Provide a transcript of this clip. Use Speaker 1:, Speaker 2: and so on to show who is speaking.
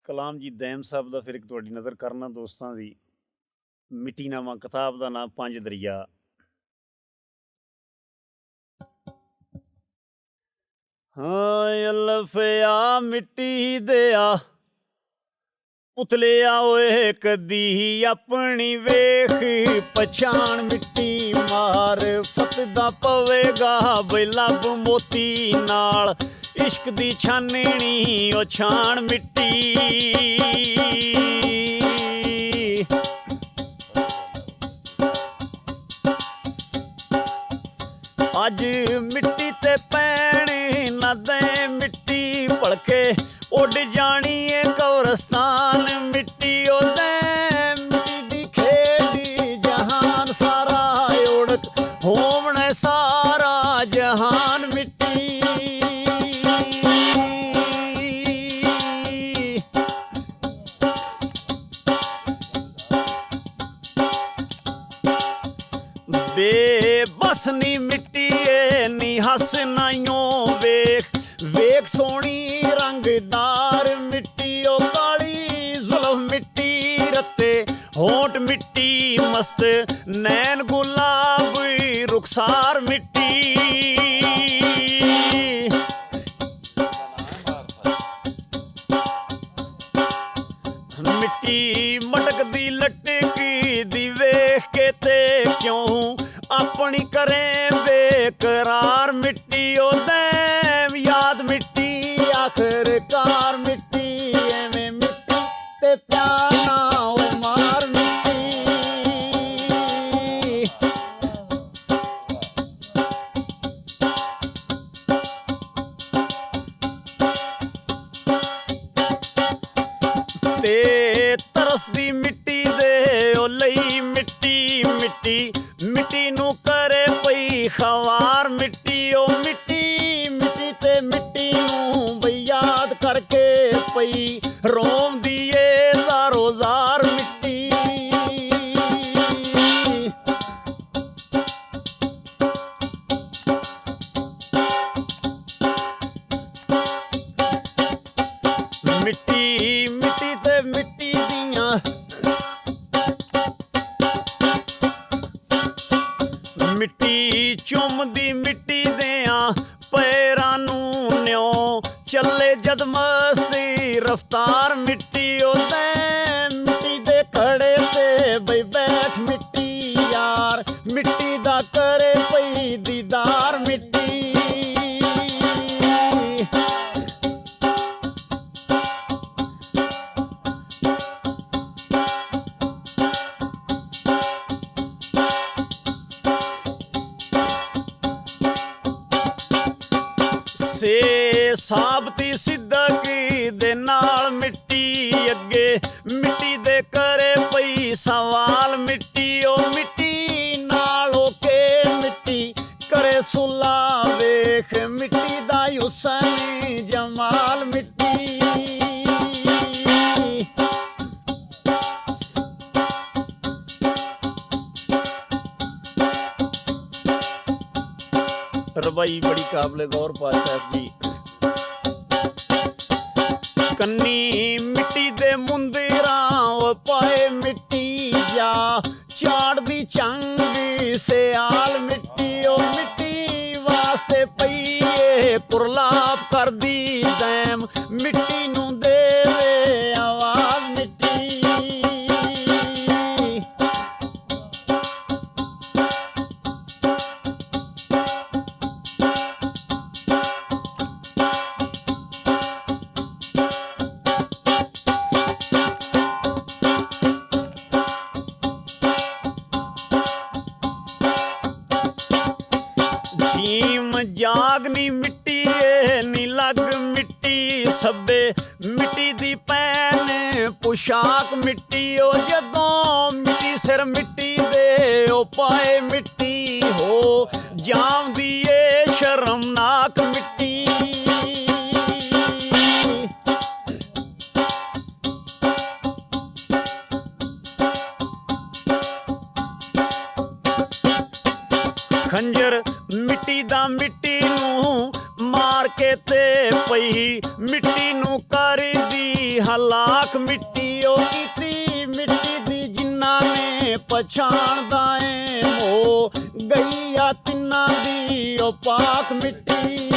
Speaker 1: Kalam ji them ਸਾਹਿਬ ਦਾ ਫਿਰ ਇੱਕ ਤੁਹਾਡੀ ਨਜ਼ਰ ਕਰਨਾ ਦੋਸਤਾਂ ਦੀ ਮਿੱਟੀਨਾਮਾ ਕਿਤਾਬ ਦਾ ਨਾਂ ਪੰਜ ਦਰਿਆ। ਹਾਂ ਅਲਫਿਆ ਮਿੱਟੀ ਦਿਆ ਪੁਤਲਿਆ ਓਏ ਕਦੀ ਆਪਣੀ ਵੇਖ ਪਛਾਣ ਮਿੱਟੀ ਮਾਰ ਫਤਦਾ ਪਵੇਗਾ ਬਈ ਲੱਭ ਮੋਤੀ ਨਾਲ ਇਸ਼ਕ ਦੀ ਛਾਨਣੀ ਉਹ ਛਾਣ ਮਿੱਟੀ। ਅੱਜ ਮਿੱਟੀ ਤੇ ਪੈਣੀ ਨਾ ਦੇ ਮਿੱਟੀ ਭਲਕੇ ਉੱਡ ਜਾਣੀ ਏ ਕਬਰਸਤਾਨ ਮਿੱਟੀ ਉਹਦੇ ਮਿੱਟੀ ਦੀ ਖੇਡੀ ਜਹਾਨ ਸਾਰਾ ਉੜਕ ਹੋਵਣੇ ਸਾਰਾ ਜਹਾਨ ਮਿੱਟੀ। ਬੇਬਸ ਨੀ ਮਿੱਟੀ ਏ ਨੀ ਹੱਸ ਨਾਈਓ ਵੇਖ ਵੇਖ ਸੋਹਣੀ ਰੰਗਦਾਰ ਮਿੱਟੀ ਉਹ ਕਾਲੀ ਜ਼ੁਲਫ ਮਿੱਟੀ ਰੱਤੇ ਹੋਂਠ ਮਿੱਟੀ ਮਸਤ ਨੈਣ ਗੁਲਾਬੀ ਰੁਖਸਾਰ ਮਿੱਟੀ। ਮਿੱਟੀ ਮਟਕਦੀ ਲਟਕੀ ਦੀ ਵੇਖ ਕੇ ਤੇ ਕਿਉਂ ਆਪਣੀ ਕਰੇ ਬੇਕਰਾਰ ਮਿੱਟੀ ਉਹਦੇ ਯਾਦ ਮਿੱਟੀ ਆਖਰਕਾਰ ਮਿੱਟੀ ਐਵੇਂ ਮਿੱਟੀ ਤੇ ਪਿਆਰ ਨਾ ਉਹ ਮਾਰ ਮਿੱਟੀ। ਤੇ ਤਰਸਦੀ ਮਿੱਟੀ ਦੇ ਉਹ ਲਈ ਮਿੱਟੀ ਮਿੱਟੀ ਮਿੱਟੀ ਨੂੰ ਕਰੇ ਪਈ ਖਵਾਰ ਮਿੱਟੀ ਉਹ ਮਿੱਟੀ ਮਿੱਟੀ ਤੇ ਮਿੱਟੀ ਨੂੰ ਬਈ ਯਾਦ ਕਰਕੇ ਪਈ ਰੋਂਦੀ ਏ ਜ਼ਾਰੋ ਜ਼ਾਰ ਮਿੱਟੀ। ਮਿੱਟੀ ਮਿੱਟੀ ਤੇ ਮਿੱਟੀ ਦੀਆਂ ਮਿੱਟੀ ਚੁੰਮਦੀ ਮਿੱਟੀ ਦਿਆਂ ਪੈਰਾਂ ਨੂੰ ਨਿਉ ਚੱਲੇ ਜਦ ਮਸਤੀ ਰਫਤਾਰ ਮਿੱਟੀ ਉਹਦੇ ਮਿੱਟੀ ਦੇ ਖੜੇ ਤੇ ਬਈ ਬੈਠ ਮਿੱਟੀ ਯਾਰ ਮਿੱਟੀ ਦਾ ਕਰੇ ਪਈ ਦੀਦਾਰ ਮਿੱਟੀ। ਸੇ ਸਾਬਤੀ ਸਿੱਦਕੀ ਦੇ ਨਾਲ ਮਿੱਟੀ ਅੱਗੇ ਮਿੱਟੀ ਦੇ ਕਰੇ ਪਈ ਸਵਾਲ ਮਿੱਟੀ ਉਹ ਮਿੱਟੀ ਨਾਲ ਹੋ ਕੇ ਮਿੱਟੀ ਕਰੇ ਸੁਲਾ ਵੇਖ ਮਿੱਟੀ ਦਾ ਹੁਸਨ ਜਮਾਲ ਮਿੱਟੀ। ਰਬਾਈ ਬੜੀ ਕਾਬਲੇ ਗੌਰ ਪਾਤਸ਼ਾਹ ਜੀ। ਕੰਨੀ ਮਿੱਟੀ ਦੇ ਮੁੰਦਰਾਂ ਪਾਏ ਮਿੱਟੀ ਜਾ ਚਾੜਦੀ ਚੰਗ ਸਿਆਲ ਮਿੱਟੀ ਉਹ ਮਿੱਟੀ ਵਾਸਤੇ ਪਈ ਏ ਕੁਰਲਾਪ ਕਰਦੀ ਦੈਮ ਮਿੱਟੀ ਨੂੰ ਦੇਵੇ ਆਵਾਜ਼ ਮਿੱਟੀ। ਜੀਮ ਜਾਗਨੀ ਮਿੱਟੀ ਏ ਨੀ ਲੱਗ ਮਿੱਟੀ ਸਭੇ ਮਿੱਟੀ ਦੀ ਪੈਨ ਪੁਸ਼ਾਕ ਮਿੱਟੀ ਉਹ ਜਦੋਂ ਮਿੱਟੀ ਸਿਰ ਮਿੱਟੀ ਦੇ ਉਹ ਪਾਏ ਮਿੱਟੀ ਹੋ ਜਾਂਦੀ ਏ ਸ਼ਰਮਨਾਕ ਮਿੱਟੀ। ਖੰਜਰ ਮਿੱਟੀ ਦਾ ਮਿੱਟੀ ਨੂੰ ਮਾਰ ਕੇ ਤੇ ਪਈ ਮਿੱਟੀ ਨੂੰ ਕਰਦੀ ਹਲਾਕ ਮਿੱਟੀ ਉਹ ਕੀਤੀ ਮਿੱਟੀ ਦੀ ਜਿਨ੍ਹਾਂ ਨੇ ਪਛਾਣਦਾ ਏ ਹੋ ਗਈ ਆ ਤਿੰਨਾਂ ਦੀ ਉਹ ਪਾਕ ਮਿੱਟੀ।